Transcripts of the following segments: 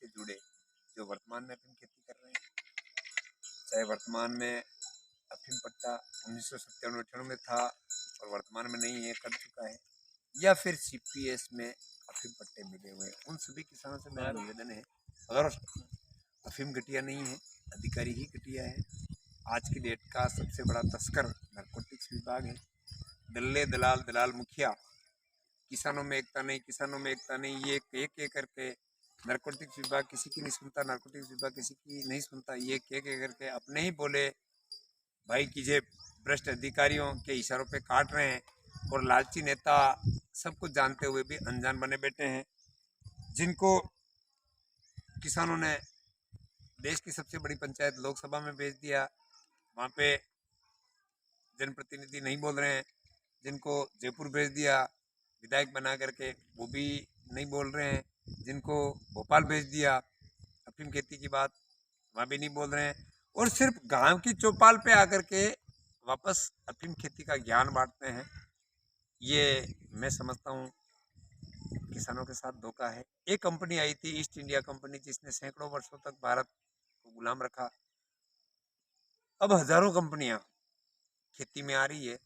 से जुड़े जो वर्तमान में अफीम खेती कर रहे हैं, चाहे वर्तमान में अफीम पट्टा 1997-98 में था और वर्तमान में नहीं है, कर चुका है, या फिर CPS में अफीम पट्टे मिले हुए हैं, उन सभी किसानों से मेरा निवेदन है, अगर अफीम घटिया नहीं है, अधिकारी ही घटिया है। आज की डेट का सबसे बड़ा तस्कर नारकोटिक्स विभाग है। दल्ले दलाल दलाल मुखिया, किसानों में एकता नहीं, किसानों में एकता नहीं, ये एक करके नारकोटिक्स विभाग किसी की नहीं सुनता, नारकोटिक्स विभाग किसी की नहीं सुनता, ये एक करके अपने ही बोले भाई की जेब भ्रष्ट अधिकारियों के इशारों पे काट रहे हैं, और लालची नेता सब कुछ जानते हुए भी अनजान बने बैठे हैं, जिनको किसानों ने देश की सबसे बड़ी पंचायत लोकसभा में भेज दिया, वहाँ पे जनप्रतिनिधि नहीं बोल रहे हैं, जिनको जयपुर भेज दिया विधायक बना करके, वो भी नहीं बोल रहे हैं, जिनको भोपाल भेज दिया अफीम खेती की बात, वहाँ भी नहीं बोल रहे हैं, और सिर्फ गांव की चौपाल पे आकर के वापस अफीम खेती का ज्ञान बांटते हैं। ये मैं समझता हूँ किसानों के साथ धोखा है। एक कंपनी आई थी ईस्ट इंडिया कंपनी, जिसने सैकड़ों वर्षों तक भारत को गुलाम रखा। अब हजारों कंपनियां खेती में आ रही है,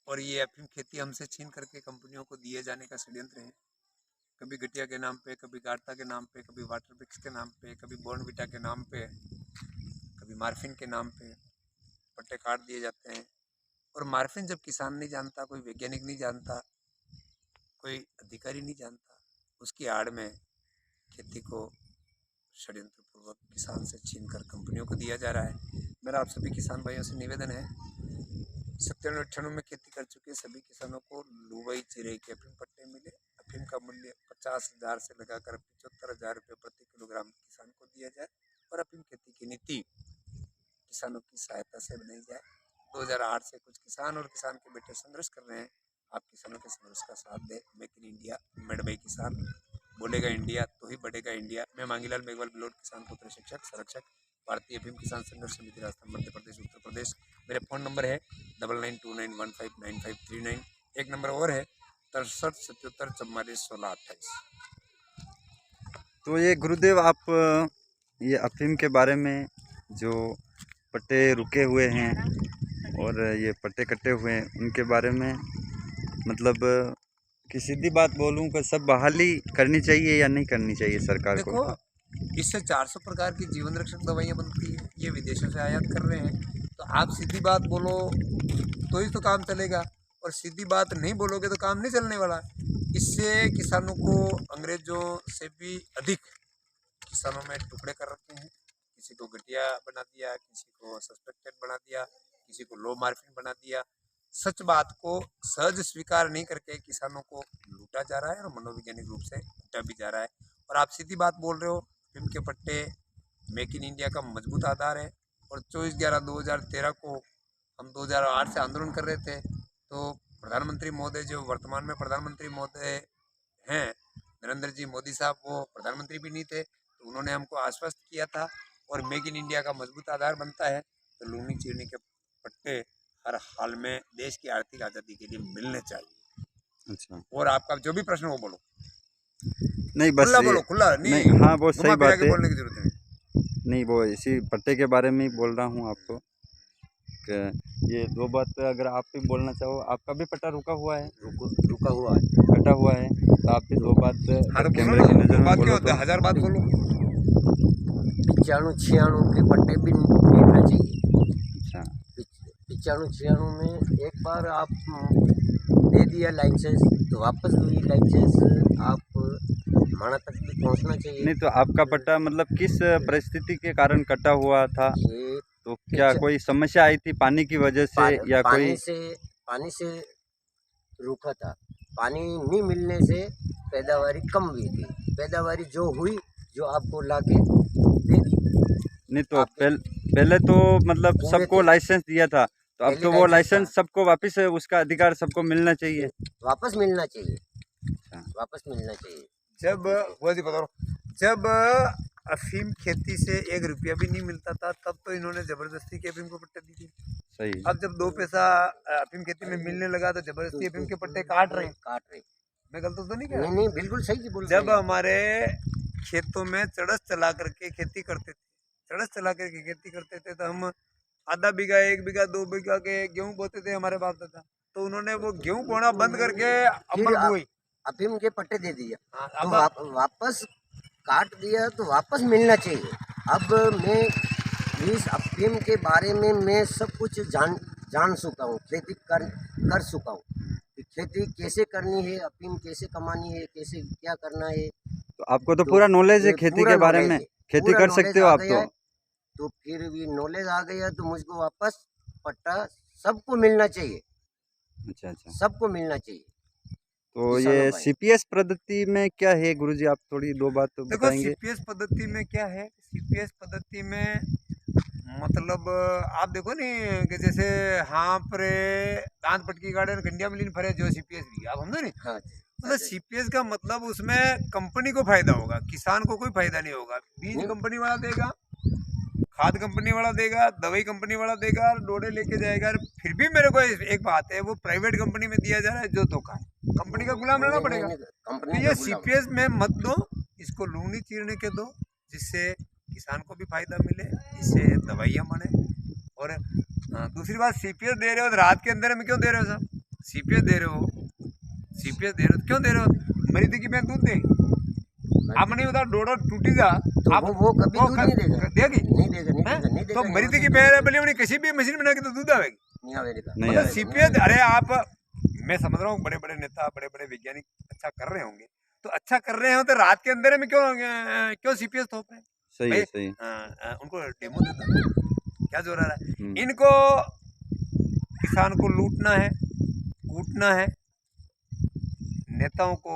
और ये अफीम खेती हमसे छीन करके कंपनियों को दिए जाने का षड्यंत्र है। कभी गटिया के नाम पे, कभी गार्ता के नाम पे, कभी वाटर पिक्स के नाम पे, कभी बॉर्नविटा के नाम पे, कभी मार्फिन के नाम पे पट्टे काट दिए जाते हैं। और मार्फिन जब किसान नहीं जानता, कोई वैज्ञानिक नहीं जानता, कोई अधिकारी नहीं जानता, उसकी आड़ में खेती को षड्यंत्रपूर्वक किसान से छीनकर कंपनियों को दिया जा रहा है। मेरा आप सभी किसान भाइयों से निवेदन है, 97-98 में खेती कर चुके सभी किसानों को लुवई चिरई के अफीम पट्टे मिले। अफीम का मूल्य 50,000 से लगाकर 75,000 रुपये प्रति किलोग्राम किसान को दिया जाए, और अफीम खेती की नीति किसानों की सहायता से बनाई जाए। 2008 से कुछ किसान और किसान के बेटे संघर्ष कर रहे हैं, आप किसानों के संघर्ष का साथ दें। Make in India, made by किसान, बोलेगा इंडिया तो ही बढ़ेगा इंडिया। मैं मांगीलाल मेघवाल बिलोट, किसान पुत्र, शिक्षक, संरक्षक, भारतीय अफीम किसान संघर्ष समिति, राजस्थान, मध्य प्रदेश, उत्तर प्रदेश। मेरे फ़ोन नंबर है 9929159539। एक नंबर और है 6377441628। तो ये गुरुदेव, आप ये अफीम के बारे में जो पट्टे रुके हुए हैं और ये पट्टे कटे हुए हैं, उनके बारे में मतलब कि सीधी बात बोलूं कि सब बहाली करनी चाहिए या नहीं करनी चाहिए सरकार को? देखो, इससे 400 प्रकार की जीवन रक्षक दवाइयाँ बनती है, ये विदेशों से आयात कर रहे हैं, तो आप सीधी बात बोलो तो ही तो काम चलेगा, और सीधी बात नहीं बोलोगे तो काम नहीं चलने वाला। इससे किसानों को अंग्रेजों से भी अधिक किसानों में टुकड़े कर रखे हैं। किसी को घटिया बना दिया, किसी को सस्पेक्टेड बना दिया, किसी को लो मार्फिन बना दिया। सच बात को सहज स्वीकार नहीं करके किसानों को लूटा जा रहा है, और मनोवैज्ञानिक रूप से लूटा भी जा रहा है। और आप सीधी बात बोल रहे हो, अफीम के पट्टे मेक इन इंडिया का मजबूत आधार है, और 24/11/2013 को हम 2008 से आंदोलन कर रहे थे, तो प्रधानमंत्री महोदय, जो वर्तमान में प्रधानमंत्री महोदय हैं, नरेंद्र जी मोदी साहब, वो प्रधानमंत्री भी नहीं थे, तो उन्होंने हमको आश्वस्त किया था, और मेक इन इंडिया का मजबूत आधार बनता है तो लूनी चीरनी के पट्टे हर हाल में देश की आर्थिक आज़ादी के लिए मिलने चाहिए। अच्छा, और आपका जो भी प्रश्न हो बोलो, नहीं बस खुला बोलो, खुला नहीं, हाँ वो सही बात है, बोलने की जरूरत नहीं। नहीं वो इसी पट्टे के बारे में ही बोल रहा हूँ आपको कि ये दो बात अगर आप भी बोलना चाहो। आपका भी पट्टा रुका हुआ है? रुका हुआ है, कटा हुआ है, तो आप भी दो बात कैमरे की नज़र में बोलो तो। 1000 बात बोलो। 95-96 के पट्टे भी मिलना चाहिए। अच्छा, 95-96 में एक बार आप दे दिया लाइसेंस, तो वापस वही लाइसेंस आप हमारा तक भी पहुंचना चाहिए। नहीं तो आपका पट्टा मतलब किस परिस्थिति के कारण कटा हुआ था? ये तो क्या कोई समस्या आई थी पानी की वजह से, या कोई पानी से रुका था? पानी नहीं मिलने से पैदावारी कम हुई थी, पैदावारी जो हुई जो आपको लाके दे दी। नहीं तो पहले तो मतलब सबको लाइसेंस दिया था, तो अब तो वो लाइसेंस सबको वापस उसका अधिकार सबको मिलना चाहिए। वापस मिलना चाहिए, अच्छा, वापस मिलना चाहिए। जब अफीम खेती से 1 रुपया भी नहीं मिलता था, तब तो इन्होंने जबरदस्ती के अफीम को पट्टे दी थी। सही। अब जब 2 पैसा अफीम खेती में मिलने लगा, तो जबरदस्ती अफीम के पट्टे काट रहे हैं। मैं गलत तो नहीं कह रहा? नहीं, बिल्कुल सही बोल रहे हैं। जब हमारे खेतों में चड़स चला करके खेती करते थे, चड़स चला करके खेती करते थे, तो हम आधा बीघा 1 बीघा 2 बीघा के गेहूं बोते थे हमारे बाप दादा। तो उन्होंने वो गेहूं बोना बंद करके फिर अमल बोई। अफीम के पट्टे दे दिए, हाँ, तो अब वापस काट दिया तो वापस मिलना चाहिए। अब मैं इस अफीम के बारे में मैं सब कुछ जान चुका हूँ, खेती कर चुका हूँ कि खेती कैसे करनी है, अफीम कैसे कमानी है, कैसे क्या करना है। तो आपको तो पूरा नॉलेज है खेती के बारे में, खेती कर सकते हो आप तो फिर भी नॉलेज आ गया तो मुझको वापस पट्टा सबको मिलना चाहिए। अच्छा अच्छा। सबको मिलना चाहिए। तो ये सीपीएस पद्धति में क्या है गुरुजी, आप थोड़ी 2 बात तो देखो बताएंगे? सीपीएस पद्धति में क्या है, सीपीएस पद्धति में मतलब आप देखो नहीं कि जैसे हाँ पर दांत पटकी गार्डन गंडिया मिलीन फरे जो सीपीएस भी आप समझो नहीं। हाँ, मतलब सीपीएस का मतलब उसमें कंपनी को फायदा होगा, किसान को कोई फायदा नहीं होगा। बीज कंपनी वाला देगा, खाद कंपनी वाला देगा, दवाई कंपनी वाला देगा, डोडे लेके जाएगा। फिर भी मेरे को एक बात है, वो प्राइवेट कंपनी में दिया जा रहा है जो धोखा है, कंपनी का गुलाम रहना पड़ेगा। तो ये सीपीएस में मत दो, इसको लूनी चीरने के दो, जिससे किसान को भी फायदा मिले, इससे दवाइयाँ बने। और दूसरी बात, सीपीएस दे रहे हो तो रात के अंदर में क्यों दे रहे हो साहब? सीपीएस दे रहे हो, सीपीएस दे रहे हो क्यों दे रहे हो? मरीज की मैं दूध देगी, आप नहीं बता डोडा टूटी जा तो आप वो कभी दूध नहीं देगा, देगी नहीं देगा। तो मरीज की पैर बली होनी किसी भी मशीन बना के तो दूध आवेगी, नहीं आवेगा। मतलब सीपीएस। अरे आप, मैं समझ रहा हूँ बड़े बड़े नेता, बड़े बड़े वैज्ञानिक अच्छा कर रहे होंगे, तो अच्छा कर रहे हो तो रात के अंदर में क्यों सीपीएस थोप रहे हैं? सही है, सही। उनको डेमो दे दो, क्या जोर आ रहा है? इनको किसान को लूटना है, कूटना है। नेताओं को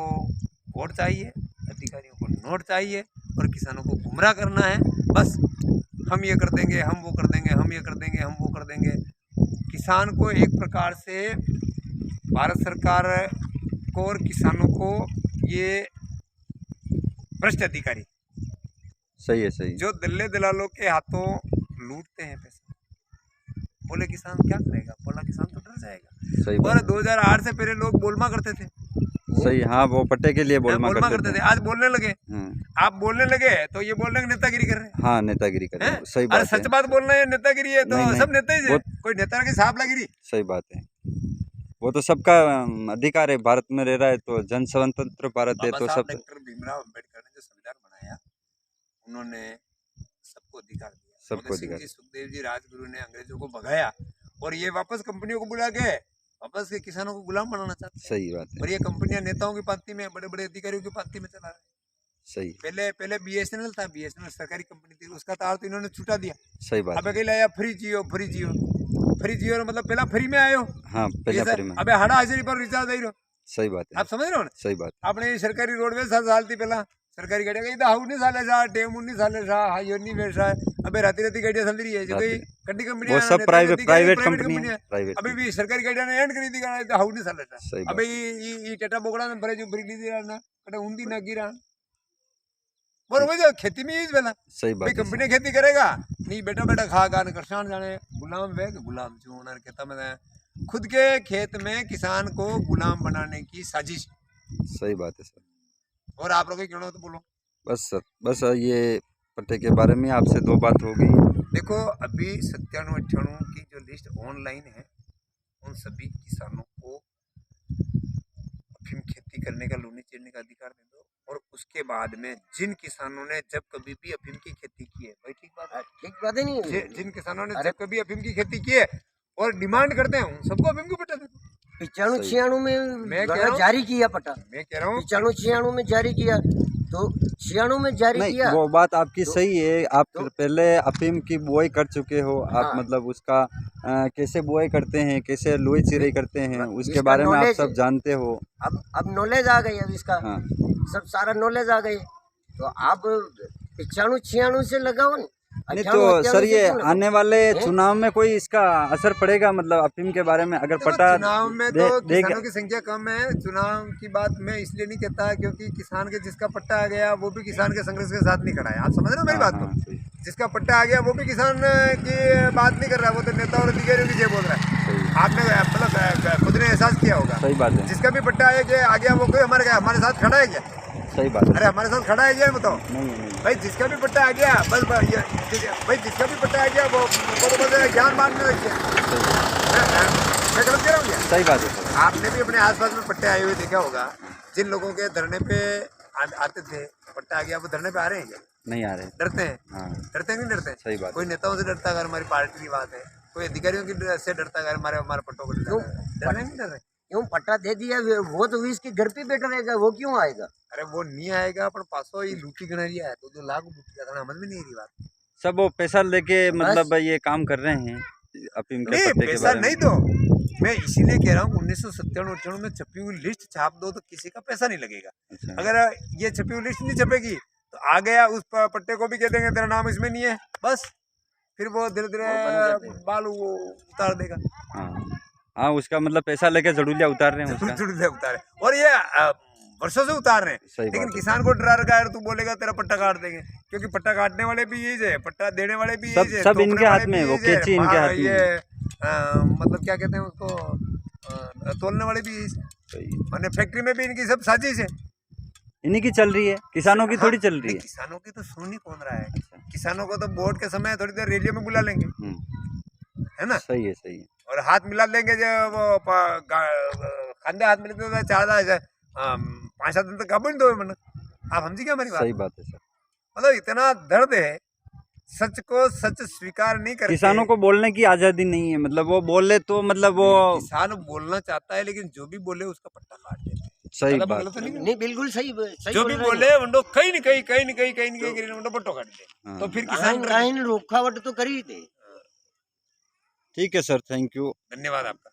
वोट चाहिए, अधिकारियों को नोट चाहिए, और किसानों को गुमराह करना है। बस हम ये कर देंगे, हम वो कर देंगे, हम ये कर देंगे, हम वो कर देंगे। किसान को एक प्रकार से भारत सरकार को और किसानों को ये भ्रष्ट अधिकारी, सही है, सही। जो दल्ले दलालों के हाथों लूटते हैं पैसा, बोले किसान क्या करेगा? बोला किसान तो डर जाएगा। सही और 2008 से पहले लोग बोलमा करते थे, सही। हाँ, वो पट्टे के लिए बोलमा करते थे, आज बोलने लगे। आप बोलने लगे तो ये बोल रहे हैं नेतागिरी कर रहे हैं। हाँ, नेतागिरी कर रहे हैं, सही अरे बात है। सच बात बोलना है नेतागिरी है तो नहीं, सब नेता ही है, कोई नेता की साहबलागिरी। सही बात है, वो तो सबका अधिकार है, भारत में रह रहा है तो जन स्वतंत्र भारत है, तो सब। डॉक्टर भीमराव अम्बेडकर ने जो संविधान बनाया, उन्होंने सबको अधिकार दिया। सबको अधिकार। सुखदेव जी राजगुरु ने अंग्रेजों को भगाया, और ये वापस कंपनियों को बुला के वापस के किसानों को गुलाम बनाना चाहते हैं। सही बात है। और ये कंपनियां नेताओं की पार्टी में, बड़े बड़े अधिकारियों की पार्टी में चला रहे हैं। सही। पहले बीएसएनएल था, बीएसएनएल सरकारी कंपनी थी, उसका तार तो इन्होंने छुटा दिया। सही बात। अब अकेले आया फ्री जियो, फ्री जियो, फ्री जियो मतलब पहला फ्री में आयो। हाँ, पहला फ्री में। अबे 1,500 पर रिचार्ज दे रहो। सही बात है, आप समझ रहे हो ना? सही बात। अपने सरकारी रोडवेज साल थी पहला, सरकारी गाड़ियां गई हाउ नहीं साले सा, टेमू नहीं साले सा, हाई नहीं बैठा है। अबे राती गाड़ियां चल रही है, जो कोई कड्डी कंपनी, वो सब प्राइवेट कंपनी है, प्राइवेट। अभी भी सरकारी गाड़ियां ने एंड करी थी गाना हाउ नहीं साले सा। अबे ये टेटा बोगड़ा ने भरे जो ब्रिक ली थी ना, कटे उंदी ना गिरा। और वो जो खेती में इस बेला सही बात। कंपनी खेती करेगा नहीं, बेटा बेटा खा गान करसान जाने गुलाम वे गुलाम जो ओनर कहता मैं खुद के खेत में किसान को गुलाम बनाने की साजिश। सही बात है सर। और आप लोग कहना तो बोलो। बस सर, बस ये पट्टे के बारे में आपसे 2 बात हो गई। देखो अभी 97-98 की जो लिस्ट ऑनलाइन है, उन सभी किसानों को अफीम खेती करने का, लूनी चीरने का अधिकार दे दो। और उसके बाद में जिन किसानों ने जब कभी भी अफीम की खेती की है, भाई ठीक बात है नहीं, जिन किसानों ने जब कभी अफीम की खेती की है और डिमांड करते हैं, उन सबको अफीम को पट्टा दे दो। 95-96 में जारी किया पट्टा। मैं कह रहा हूँ 95-96 में जारी किया, तो 96 में जारी किया। वो बात आपकी सही है। आप पहले अफीम की बुआई कर चुके हो, आप मतलब उसका कैसे बुआई करते हैं, कैसे लोई चिराई करते हैं, उसके बारे में आप सब जानते हो। अब नॉलेज आ गई, अब इसका सब सारा नॉलेज आ गई। तो आप 95-96 से लगाओ ना। नहीं तो सर, ये आने वाले चुनाव में कोई इसका असर पड़ेगा, मतलब अफीम के बारे में अगर पता? चुनाव में तो किसानों की संख्या कम है। चुनाव की बात मैं इसलिए नहीं कहता क्योंकि किसान के जिसका पट्टा आ गया वो भी किसान के संघर्ष के साथ नहीं खड़ा है। आप समझ रहे हो मेरी बात को? जिसका पट्टा आ गया वो भी किसान की बात नहीं कर रहा, वो तो नेता और अधिकारियों की जय बोल रहा है। आपने मतलब खुद ने एहसास किया होगा। सही बात है। जिसका भी पट्टा आ गया वो कोई हमारे साथ खड़ा है क्या? सही बात है। अरे हमारे साथ खड़ा है ये बताओ नहीं भाई, जिसका भी पट्टा आ गया बस भाई जिसका भी पट्टा आ गया वो तो बस ज्ञान मानने लग गया। मैं गलत कह रहा हूँ क्या? सही बात है सर। आपने भी अपने आसपास में पट्टे आए हुए देखा होगा। जिन लोगों के धरने पे आते थे, पट्टा आ गया, वो धरने पे आ रहे हैं क्या? नहीं आ रहे। डरते हैं? हाँ डरते हैं कि नहीं डरते? सही बात कोई नेताओं से डरता अगर हमारी पार्टी की बात है, कोई अधिकारियों की से डरता अगर हमारे पट्टों को डर रहे नहीं डर रहे? क्यों पट्टा दे दिया वो तो इसके घर पे बैठा रहेगा, वो क्यों आएगा? अरे वो नहीं आएगा, पर पासों ही लूटी गणरिया है, तो 2 लाख लूटी का समझ में नहीं आ रही बात। सब वो पैसा लेके मतलब ये काम कर रहे हैं अफीम के नहीं पत्ते के पैसा बारे नहीं में। दो, मैं इसीलिए कह रहा हूँ 1997-98 में छपी हुई लिस्ट छाप दो तो किसी का पैसा नहीं लगेगा। अच्छा। अगर ये छपी हुई लिस्ट नहीं छपेगी तो आ गया उस पट्टे को भी कह देंगे तेरा नाम इसमें नहीं है, बस फिर वो धीरे धीरे बालू वो उतार देगा। हाँ उसका मतलब पैसा लेके जड़ूलिया उतार रहे हैं उसका। जरूर उतारे, और ये वर्षों से उतार रहे हैं। सही बात लेकिन है। किसान को डरा रखा है, तू बोलेगा तेरा पट्टा काट देंगे, क्योंकि पट्टा काटने वाले भी यही है, पट्टा देने वाले भी यही है, सब इनके हाथ में, वो कैची इनके हाथ में। ये मतलब क्या कहते हैं उसको, तोलने वाले भी सही। मैंने फैक्ट्री में भी इनकी सब साजिश है। इन्हीं की चल रही है, किसानों की थोड़ी चल रही नहीं, है। किसानों की तो सुन ही कौन रहा है। किसानों को तो वोट के समय थोड़ी देर रैलियों में बुला लेंगे, है ना, सही है सही है। और हाथ मिला लेंगे जो वो कंधे हाथ मिलते तो 5-7 दिन तक काबू नहीं दो मन। आप समझी क्या हमारी बात? सही बात है सर। मतलब इतना दर्द है, सच को सच स्वीकार नहीं करते। किसानों को बोलने की आजादी नहीं है, मतलब वो बोले तो मतलब वो किसान बोलना चाहता है, लेकिन जो भी बोले उसका पट्टा काट देते हैं। सही गलत बात तो नहीं? नहीं बिल्कुल सही जो भी बोले उनको कहीं न कहीं उनको पट्टो काट दे, तो फिर किसान किसान रुकावट तो करी थे। ठीक है सर, थैंक यू। धन्यवाद आपका।